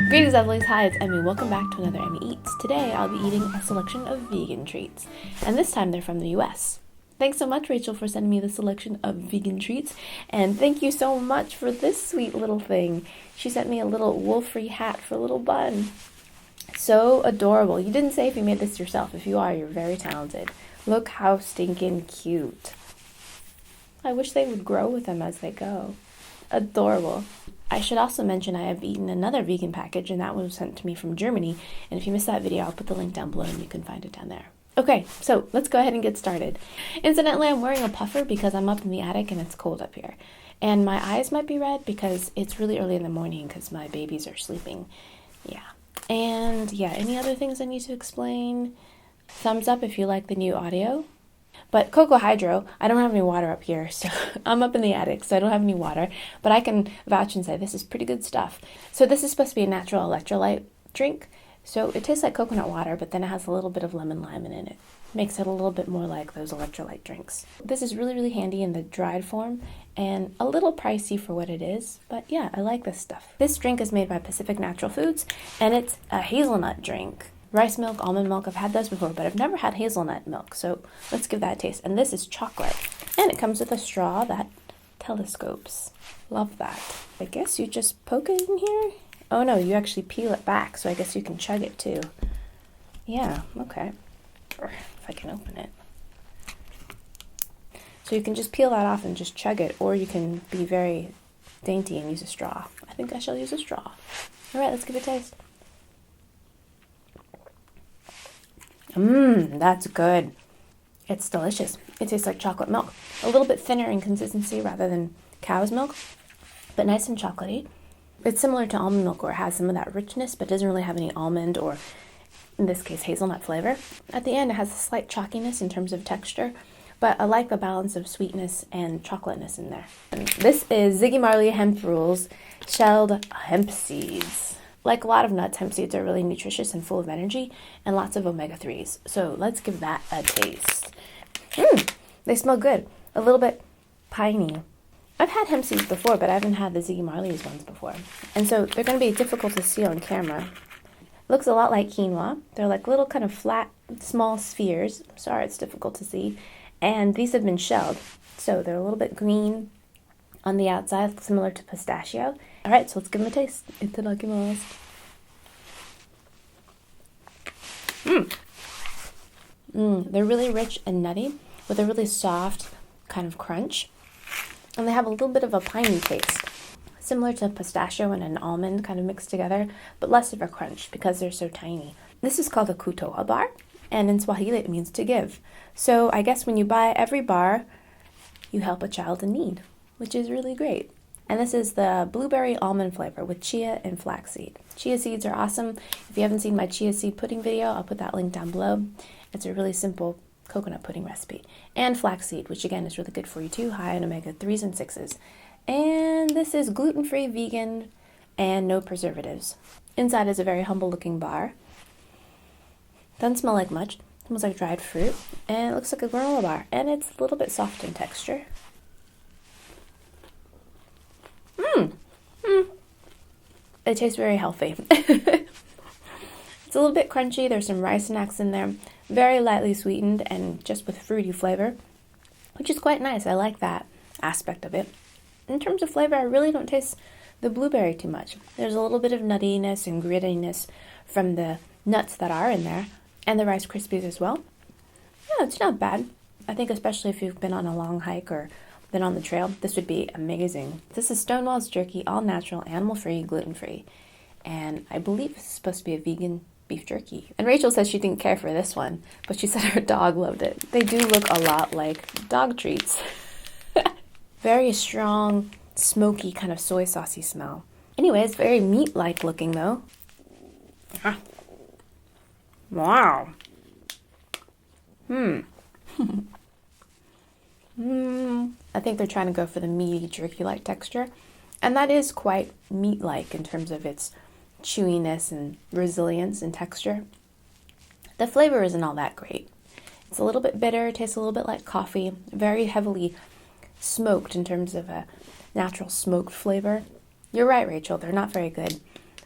Greetings, lovelies. Hi, it's Emmy. Welcome back to another Emmy Eats. Today, I'll be eating a selection of vegan treats, and this time they're from the U.S. Thanks so much, Rachel, for sending me the selection of vegan treats, and thank you so much for this sweet little thing. She sent me a little wool-free hat for a little bun. So adorable. You didn't say if you made this yourself. If you are, you're very talented. Look how stinking cute. I wish they would grow with them as they go. Adorable. I should also mention I have eaten another vegan package, and that one was sent to me from Germany. And if you missed that video, I'll put the link down below and you can find it down there. Okay, so let's go ahead and get started. Incidentally, I'm wearing a puffer because I'm up in the attic and it's cold up here. And my eyes might be red because it's really early in the morning because my babies are sleeping. Yeah. And yeah, any other things I need to explain? Thumbs up if you like the new audio. But Coco Hydro, I don't have any water up here, so I'm up in the attic, so I don't have any water, but I can vouch and say this is pretty good stuff. So this is supposed to be a natural electrolyte drink, so it tastes like coconut water, but then it has a little bit of lemon lime in it. Makes it a little bit more like those electrolyte drinks. This is really, really handy in the dried form, and a little pricey for what it is, but yeah, I like this stuff. This drink is made by Pacific Natural Foods, and it's a hazelnut drink. Rice milk, almond milk, I've had those before, but I've never had hazelnut milk, so let's give that a taste. And this is chocolate, and it comes with a straw that telescopes. Love that. I guess you just poke it in here? Oh no, you actually peel it back, so I guess you can chug it too. Yeah, okay. If I can open it. So you can just peel that off and just chug it, or you can be very dainty and use a straw. I think I shall use a straw. All right, let's give it a taste. That's good. It's delicious. It tastes like chocolate milk. A little bit thinner in consistency rather than cow's milk, but nice and chocolatey. It's similar to almond milk where it has some of that richness, but doesn't really have any almond or, in this case, hazelnut flavor. At the end, it has a slight chalkiness in terms of texture, but I like the balance of sweetness and chocolateness in there. And this is Ziggy Marley Hemp Rules Shelled Hemp Seeds. Like a lot of nuts, hemp seeds are really nutritious and full of energy and lots of omega-3s. So let's give that a taste. They smell good. A little bit piney. I've had hemp seeds before, but I haven't had the Ziggy Marley's ones before. And so they're going to be difficult to see on camera. Looks a lot like quinoa. They're like little kind of flat, small spheres. Sorry, it's difficult to see. And these have been shelled. So they're a little bit green on the outside, similar to pistachio. All right, so let's give them a taste. Itadakimasu. They're really rich and nutty with a really soft kind of crunch. And they have a little bit of a piney taste, similar to pistachio and an almond kind of mixed together, but less of a crunch because they're so tiny. This is called a Kuto A Bar, and in Swahili it means to give. So I guess when you buy every bar, you help a child in need, which is really great. And this is the blueberry almond flavor with chia and flaxseed. Chia seeds are awesome. If you haven't seen my chia seed pudding video, I'll put that link down below. It's a really simple coconut pudding recipe. And flaxseed, which again is really good for you too, high in omega-3s and 6s. And this is gluten-free, vegan, and no preservatives. Inside is a very humble looking bar. Doesn't smell like much. It smells like dried fruit. And it looks like a granola bar. And it's a little bit soft in texture. It tastes very healthy. It's a little bit crunchy. There's some rice snacks in there. Very lightly sweetened and just with fruity flavor, which is quite nice. I like that aspect of it. In terms of flavor, I really don't taste the blueberry too much. There's a little bit of nuttiness and grittiness from the nuts that are in there, and the Rice Krispies as well. Yeah, it's not bad. I think especially if you've been on a long hike or been on the trail, this would be amazing. This is Stonewalls Jerky, all natural, animal-free, gluten-free. And I believe it's supposed to be a vegan beef jerky. And Rachel says she didn't care for this one, but she said her dog loved it. They do look a lot like dog treats. Very strong, smoky, kind of soy saucy smell. Anyways, very meat-like looking though. Wow. I think they're trying to go for the meaty, jerky-like texture. And that is quite meat-like in terms of its chewiness and resilience and texture. The flavor isn't all that great. It's a little bit bitter, tastes a little bit like coffee, very heavily smoked in terms of a natural smoked flavor. You're right, Rachel, they're not very good.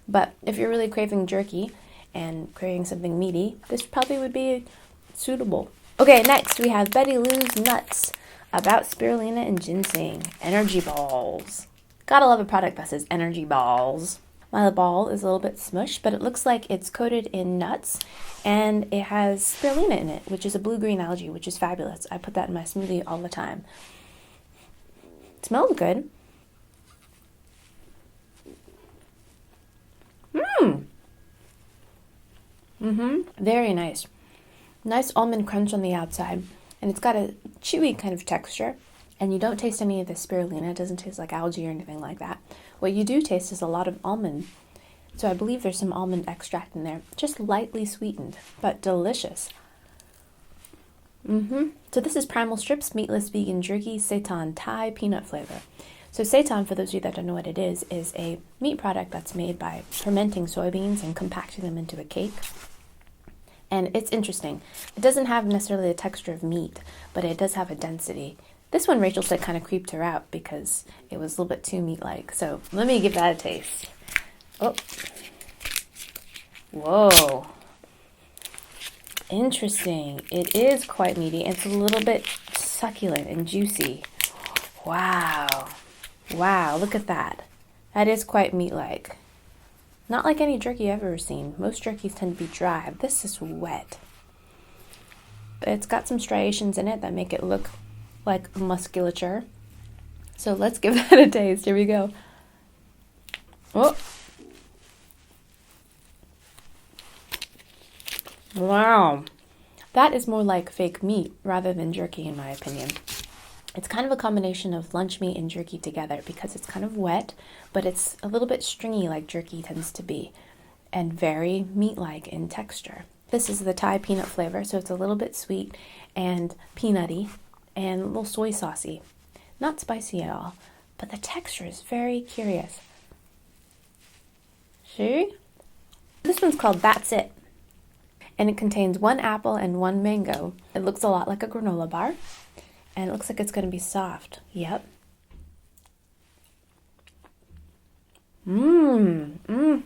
But if you're really craving jerky and craving something meaty, this probably would be suitable. Okay, next we have Betty Lou's Nuts about spirulina and ginseng. Energy balls. Gotta love a product that says energy balls. My ball is a little bit smushed, but it looks like it's coated in nuts, and it has spirulina in it, which is a blue-green algae, which is fabulous. I put that in my smoothie all the time. It smells good. Very nice. Nice almond crunch on the outside, and it's got a chewy kind of texture, and you don't taste any of the spirulina. It doesn't taste like algae or anything like that. What you do taste is a lot of almond. So I believe there's some almond extract in there, just lightly sweetened, but delicious. So this is Primal Strips Meatless Vegan Jerky Seitan Thai Peanut Flavor. So seitan, for those of you that don't know what it is a meat product that's made by fermenting soybeans and compacting them into a cake. And it's interesting. It doesn't have necessarily the texture of meat, but it does have a density. This one, Rachel said, kind of creeped her out because it was a little bit too meat-like. So let me give that a taste. Oh. Whoa. Interesting. It is quite meaty. It's a little bit succulent and juicy. Wow. Wow, look at that. That is quite meat-like. Not like any jerky I've ever seen. Most jerkies tend to be dry. This is wet. But it's got some striations in it that make it look like musculature. So let's give that a taste. Here we go. Oh. Wow. That is more like fake meat rather than jerky in my opinion. It's kind of a combination of lunch meat and jerky together because it's kind of wet, but it's a little bit stringy like jerky tends to be, and very meat-like in texture. This is the Thai peanut flavor, so it's a little bit sweet and peanutty and a little soy saucy. Not spicy at all, but the texture is very curious. See? This one's called That's It, and it contains 1 apple and 1 mango. It looks a lot like a granola bar. And it looks like it's going to be soft. Yep. I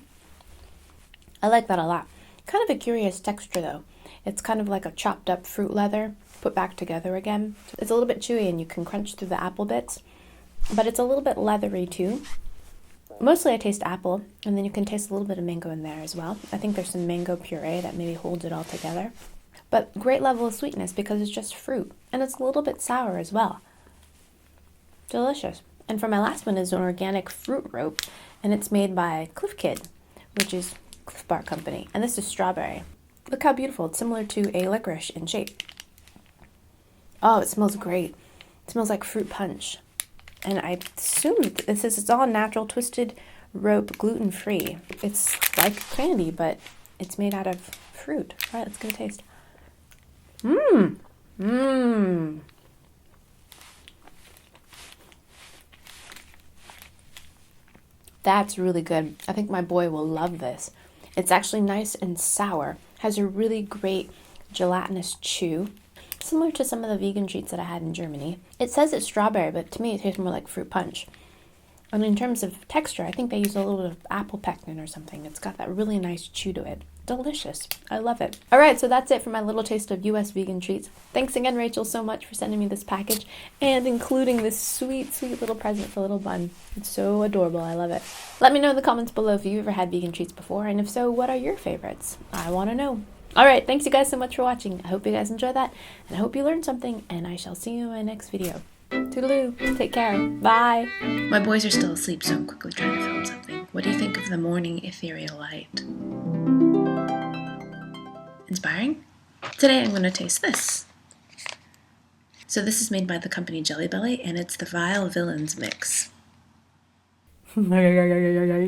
like that a lot. Kind of a curious texture though. It's kind of like a chopped up fruit leather put back together again. It's a little bit chewy and you can crunch through the apple bits. But it's a little bit leathery too. Mostly I taste apple, and then you can taste a little bit of mango in there as well. I think there's some mango puree that maybe holds it all together. But great level of sweetness because it's just fruit. And it's a little bit sour as well. Delicious. And for my last one is an organic fruit rope. And it's made by Clif Kid, which is Clif Bar Company. And this is strawberry. Look how beautiful. It's similar to a licorice in shape. Oh, it smells great. It smells like fruit punch. And I assume this is, it's all natural twisted rope, gluten-free. It's like candy, but it's made out of fruit. All right, let's give it a taste. That's really good. I think my boy will love this. It's actually nice and sour. Has a really great gelatinous chew. Similar to some of the vegan treats that I had in Germany. It says it's strawberry, but to me it tastes more like fruit punch. And in terms of texture, I think they use a little bit of apple pectin or something. It's got that really nice chew to it. Delicious. I love it. All right, so that's it for my little taste of U.S. vegan treats. Thanks again, Rachel, so much for sending me this package and including this sweet, sweet little present for little Bun. It's so adorable. I love it. Let me know in the comments below if you've ever had vegan treats before, and if so, what are your favorites? I want to know. All right, thanks you guys so much for watching. I hope you guys enjoyed that, and I hope you learned something, and I shall see you in my next video. Toodaloo. Take care. Bye. My boys are still asleep, so I'm quickly trying to film something. What do you think of the morning ethereal light? Inspiring? Today I'm going to taste this. So this is made by the company Jelly Belly, and it's the Vile Villains Mix.